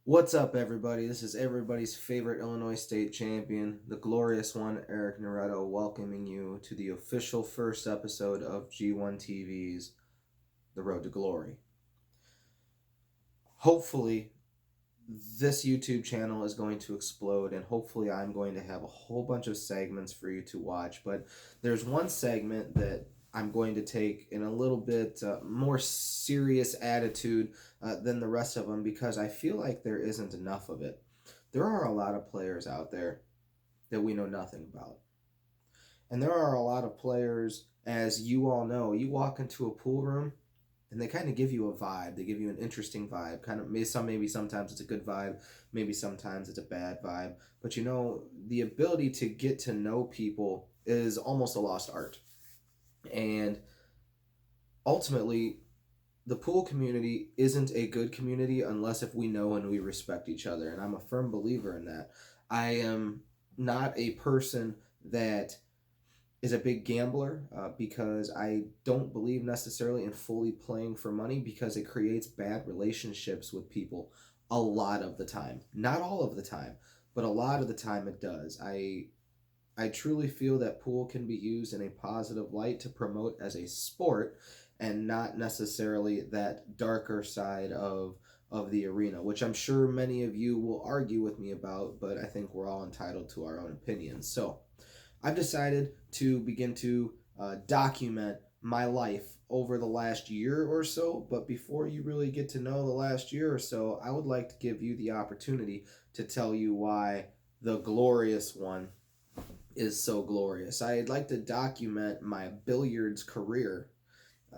What's up, everybody? This is everybody's favorite Illinois State champion, the glorious one, Eric Noretto, welcoming you to the official first episode of G1 TV's The Road to Glory. Hopefully, this YouTube channel is going to explode, and hopefully, I'm going to have a whole bunch of segments for you to watch. But there's one segment that I'm going to take in a little bit more serious attitude than the rest of them because I feel like there isn't enough of it. There are a lot of players out there that we know nothing about. And there are a lot of players, as you all know, you walk into a pool room and they kind of give you a vibe. They give you an interesting vibe. Kind of maybe sometimes it's a good vibe, maybe sometimes it's a bad vibe. But you know, the ability to get to know people is almost a lost art. And ultimately, the pool community isn't a good community unless if we know and we respect each other. And I'm a firm believer in that. I am not a person that is a big gambler because I don't believe necessarily in fully playing for money because it creates bad relationships with people a lot of the time. Not all of the time, but a lot of the time it does. I truly feel that pool can be used in a positive light to promote as a sport and not necessarily that darker side of the arena, which I'm sure many of you will argue with me about, but I think we're all entitled to our own opinions. So, I've decided to begin to document my life over the last year or so. But before you really get to know the last year or so, I would like to give you the opportunity to tell you why the glorious one is so glorious. I'd like to document my billiards career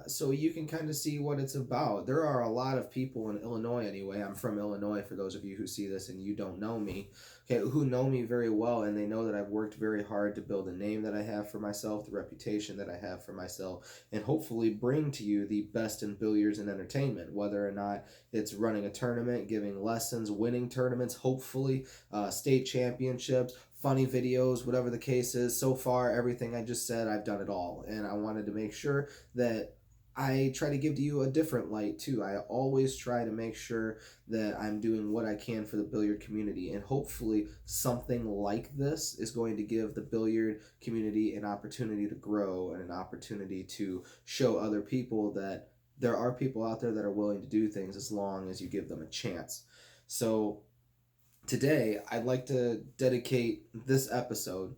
so you can kind of see what it's about. There are a lot of people in Illinois anyway. I'm from Illinois for those of you who see this and you don't know me, okay, who know me very well and they know that I've worked very hard to build the name that I have for myself, the reputation that I have for myself, and hopefully bring to you the best in billiards and entertainment, whether or not it's running a tournament, giving lessons, winning tournaments, hopefully state championships, funny videos, whatever the case is. So far, everything I just said, I've done it all. And I wanted to make sure that I try to give to you a different light too. I always try to make sure that I'm doing what I can for the billiard community, and hopefully, something like this is going to give the billiard community an opportunity to grow and an opportunity to show other people that there are people out there that are willing to do things as long as you give them a chance. So, today, I'd like to dedicate this episode,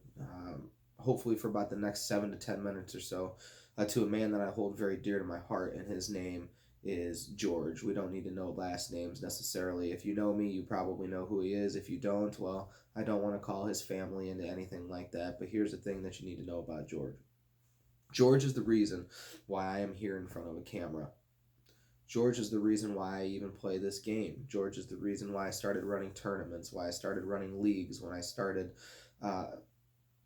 hopefully for about the next 7 to 10 minutes or so, to a man that I hold very dear to my heart, and his name is George. We don't need to know last names necessarily. If you know me, you probably know who he is. If you don't, well, I don't want to call his family into anything like that. But here's the thing that you need to know about George. George is the reason why I am here in front of a camera. George is the reason why I even play this game. George is the reason why I started running tournaments, why I started running leagues, when I started uh,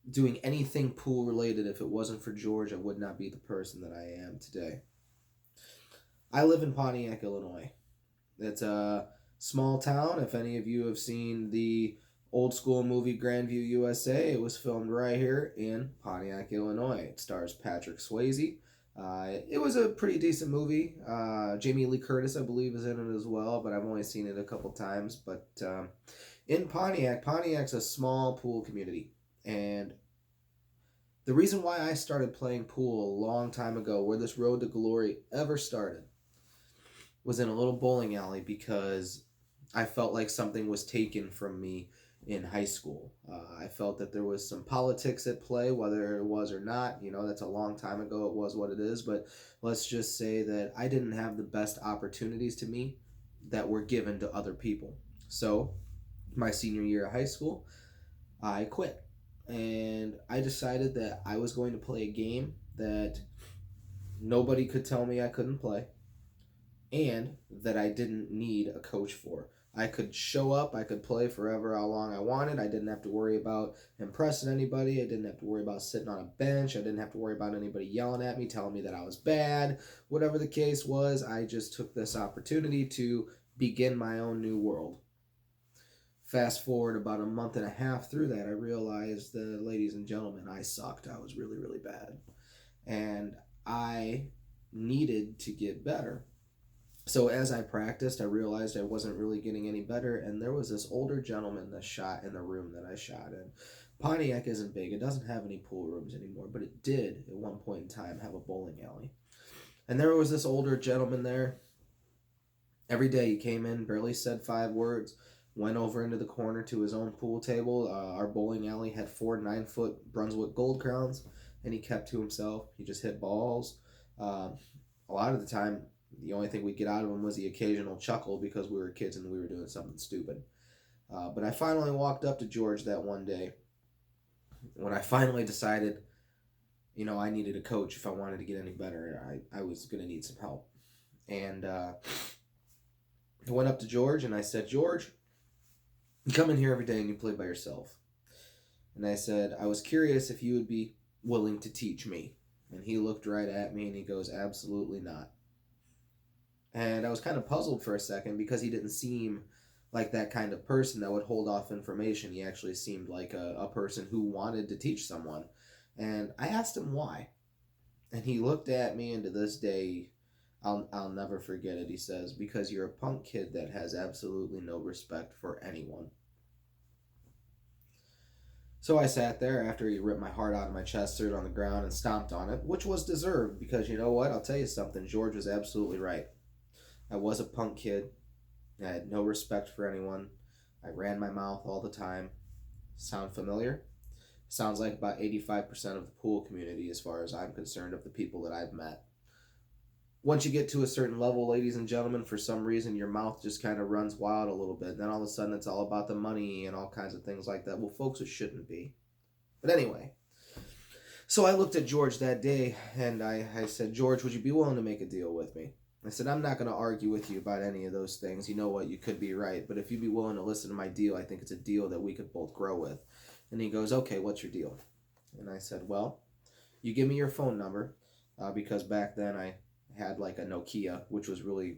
doing anything pool related. If it wasn't for George, I would not be the person that I am today. I live in Pontiac, Illinois. It's a small town. If any of you have seen the old school movie Grandview, USA, it was filmed right here in Pontiac, Illinois. It stars Patrick Swayze. It was a pretty decent movie. Jamie Lee Curtis, I believe, is in it as well, but I've only seen it a couple times. But in Pontiac's a small pool community. And the reason why I started playing pool a long time ago, where this road to glory ever started, was in a little bowling alley because I felt like something was taken from me in high school. I felt that there was some politics at play, whether it was or not. You know, that's a long time ago. It was what it is. But let's just say that I didn't have the best opportunities to me that were given to other people. So, my senior year of high school, I quit. And I decided that I was going to play a game that nobody could tell me I couldn't play and that I didn't need a coach for. I could show up, I could play forever how long I wanted. I didn't have to worry about impressing anybody. I didn't have to worry about sitting on a bench. I didn't have to worry about anybody yelling at me, telling me that I was bad. Whatever the case was, I just took this opportunity to begin my own new world. Fast forward about a month and a half through that, I realized that, ladies and gentlemen, I sucked. I was really, really bad. And I needed to get better. So as I practiced, I realized I wasn't really getting any better, and there was this older gentleman that shot in the room that I shot in. Pontiac isn't big. It doesn't have any pool rooms anymore, but it did at one point in time have a bowling alley. And there was this older gentleman there. Every day he came in, barely said 5 words, went over into the corner to his own pool table. Our bowling alley had 4 9-foot Brunswick Gold Crowns, and he kept to himself. He just hit balls. A lot of the time, the only thing we'd get out of him was the occasional chuckle because we were kids and we were doing something stupid. But I finally walked up to George that one day when I finally decided, I needed a coach if I wanted to get any better. I was going to need some help. And I went up to George and I said, George, you come in here every day and you play by yourself. And I said, I was curious if you would be willing to teach me. And he looked right at me and he goes, absolutely not. And I was kind of puzzled for a second because he didn't seem like that kind of person that would hold off information. He actually seemed like a person who wanted to teach someone. And I asked him why. And he looked at me, and to this day, I'll never forget it. He says, because you're a punk kid that has absolutely no respect for anyone. So I sat there after he ripped my heart out of my chest, threw it on the ground, and stomped on it, which was deserved because you know what? I'll tell you something. George was absolutely right. I was a punk kid. I had no respect for anyone. I ran my mouth all the time. Sound familiar? Sounds like about 85% of the pool community, as far as I'm concerned, of the people that I've met. Once you get to a certain level, ladies and gentlemen, for some reason your mouth just kind of runs wild a little bit. Then all of a sudden it's all about the money and all kinds of things like that. Well, folks, it shouldn't be. But anyway, so I looked at George that day and I said, George, would you be willing to make a deal with me? I said, I'm not going to argue with you about any of those things. You know what? You could be right. But if you'd be willing to listen to my deal, I think it's a deal that we could both grow with. And he goes, okay, what's your deal? And I said, well, you give me your phone number because back then I had like a Nokia, which was really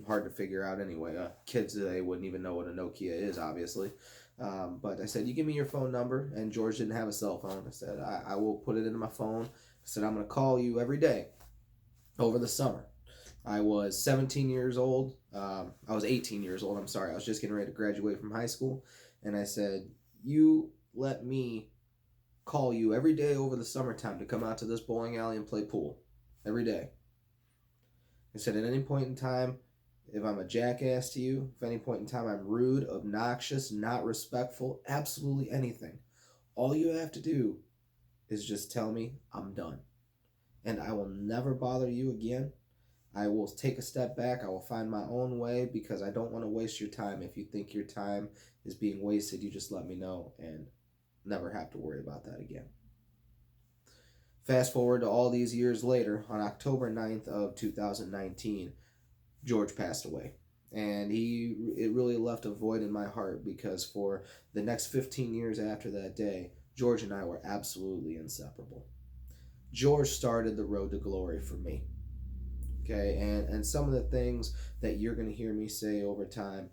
hard to figure out anyway. Kids today wouldn't even know what a Nokia is, obviously. But I said, you give me your phone number. And George didn't have a cell phone. I said, I will put it into my phone. I said, I'm going to call you every day over the summer. I was 17 years old. I was 18 years old. I'm sorry. I was just getting ready to graduate from high school. And I said, you let me call you every day over the summertime to come out to this bowling alley and play pool. Every day. I said, at any point in time, if I'm a jackass to you, if at any point in time I'm rude, obnoxious, not respectful, absolutely anything, all you have to do is just tell me I'm done. And I will never bother you again. I will take a step back. I will find my own way because I don't want to waste your time. If you think your time is being wasted, you just let me know and never have to worry about that again. Fast forward to all these years later, on October 9th of 2019, George passed away. And it really left a void in my heart because for the next 15 years after that day, George and I were absolutely inseparable. George started the road to glory for me. Okay, and some of the things that you're going to hear me say over time,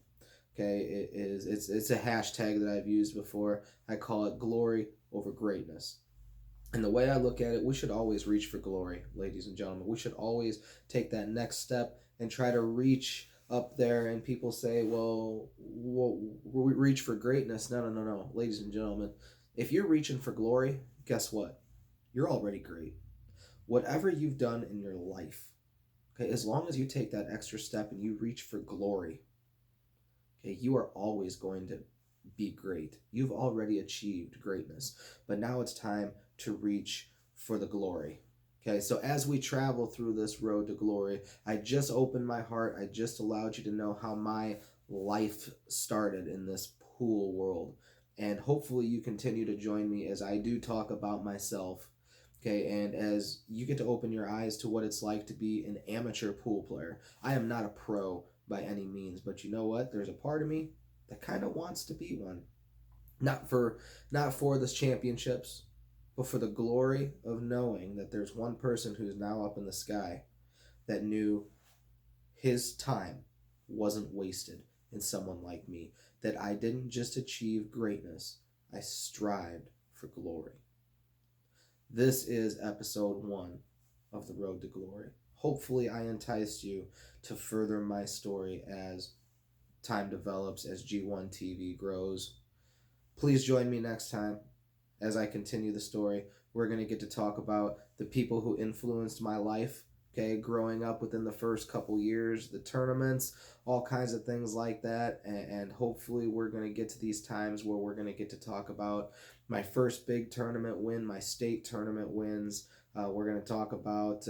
okay, it's a hashtag that I've used before. I call it glory over greatness. And the way I look at it, we should always reach for glory, ladies and gentlemen. We should always take that next step and try to reach up there. And people say, well, we reach for greatness. No. Ladies and gentlemen, if you're reaching for glory, guess what? You're already great. Whatever you've done in your life, okay, as long as you take that extra step and you reach for glory, okay, you are always going to be great. You've already achieved greatness. But now it's time to reach for the glory. Okay, so as we travel through this road to glory, I just opened my heart. I just allowed you to know how my life started in this pool world. And hopefully you continue to join me as I do talk about myself. Okay, and as you get to open your eyes to what it's like to be an amateur pool player. I am not a pro by any means, but you know what? There's a part of me that kind of wants to be one. Not for the championships, but for the glory of knowing that there's one person who's now up in the sky that knew his time wasn't wasted in someone like me. That I didn't just achieve greatness, I strived for glory. This is episode 1 of The Road to Glory. hopefully I enticed you to further my story as time develops, as G1 TV grows. Please join me next time as I continue the story. We're going to get to talk about the people who influenced my life, okay, growing up within the first couple years, the tournaments, all kinds of things like that. And hopefully, we're going to get to these times where we're going to get to talk about my first big tournament win, my state tournament wins. We're going to talk about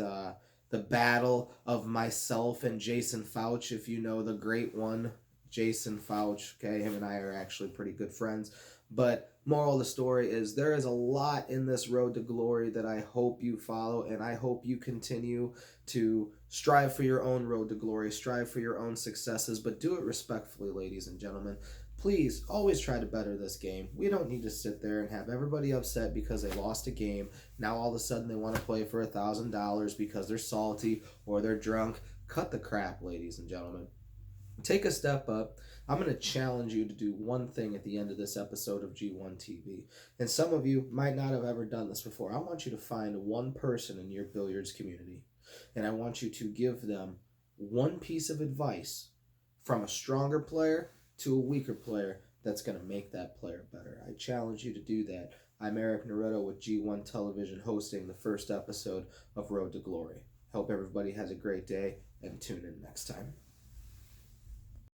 the battle of myself and Jason Fouch, if you know the great one, Jason Fouch. Okay, him and I are actually pretty good friends. But moral of the story is there is a lot in this road to glory that I hope you follow, and I hope you continue to strive for your own road to glory, strive for your own successes, but do it respectfully, ladies and gentlemen. Please always try to better this game. We don't need to sit there and have everybody upset because they lost a game. Now all of a sudden they want to play for $1,000 because they're salty or they're drunk. Cut the crap, ladies and gentlemen. Take a step up. I'm going to challenge you to do one thing at the end of this episode of G1 TV. And some of you might not have ever done this before. I want you to find one person in your billiards community, and I want you to give them one piece of advice from a stronger player to a weaker player that's going to make that player better. I challenge you to do that. I'm Eric Naretto with G1 Television hosting the first episode of Road to Glory. Hope everybody has a great day and tune in next time.